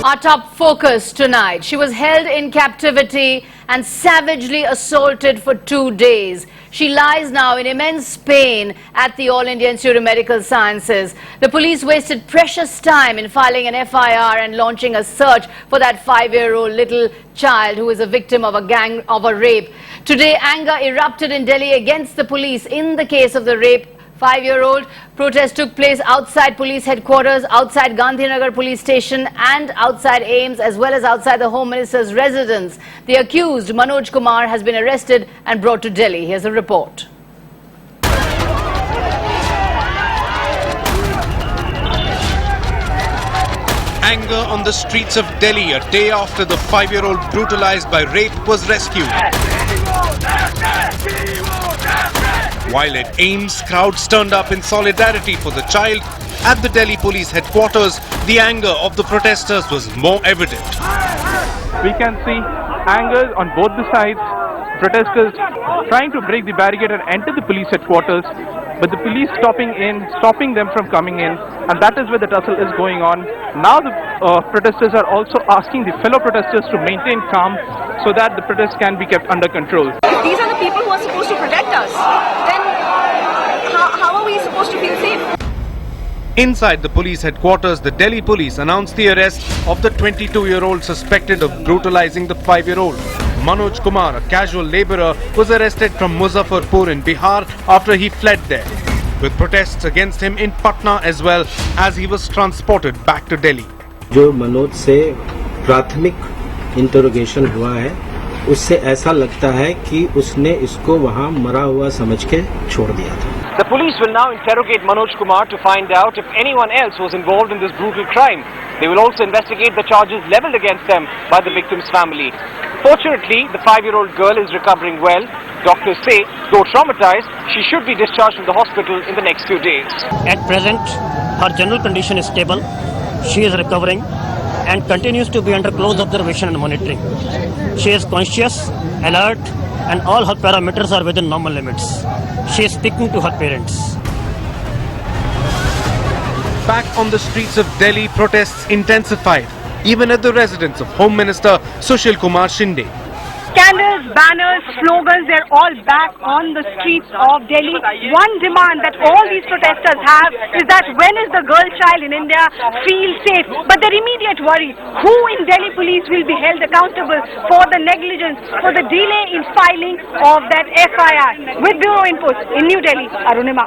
Our top focus tonight. She was held in captivity and savagely assaulted for 2 days. She lies now in immense pain at the All India Institute of Medical Sciences. The police wasted precious time in filing an FIR and launching a search for that 5-year-old little child who is a victim of a rape. Today, anger erupted in Delhi against the police in the case of the rape 5-year-old. Protest took place outside police headquarters, outside Gandhinagar police station and outside AIIMS, as well as outside the Home Minister's residence. The accused, Manoj Kumar, has been arrested and brought to Delhi. Here's a report. Anger on the streets of Delhi a day after the 5-year-old brutalized by rape was rescued. While at AIIMS, crowds turned up in solidarity for the child. At the Delhi police headquarters, the anger of the protesters was more evident. We can see anger on both the sides, protesters trying to break the barricade and enter the police headquarters, but the police stopping them from coming in, and that is where the tussle is going on. Now the protesters are also asking the fellow protesters to maintain calm so that the protests can be kept under control. If these are the people who are supposed to protect us, then how are we supposed to feel safe? Inside the police headquarters, the Delhi police announced the arrest of the 22-year-old suspected of brutalizing the 5-year-old. Manoj Kumar, a casual labourer, was arrested from Muzaffarpur in Bihar after he fled there, with protests against him in Patna as well as he was transported back to Delhi. जो मनोज से प्राथमिक interrogation हुआ है, उससे ऐसा लगता है कि उसने इसको वहां मरा हुआ समझ के छोड़ दिया था. The police will now interrogate Manoj Kumar to find out if anyone else was involved in this brutal crime. They will also investigate the charges leveled against them by the victim's family. Fortunately, the 5-year-old girl is recovering well. Doctors say, though traumatized, she should be discharged from the hospital in the next few days. At present, her general condition is stable. She is recovering and continues to be under close observation and monitoring. She is conscious, alert, and all her parameters are within normal limits. She is speaking to her parents. Back on the streets of Delhi, protests intensified, even at the residence of Home Minister Sushil Kumar Shinde. Candles, banners, slogans, they're all back on the streets of Delhi. One demand that all these protesters have is that when is the girl child in India feel safe? But their immediate worry, who in Delhi police will be held accountable for the negligence, for the delay in filing of that FIR? With Bureau Input in New Delhi, Arunima.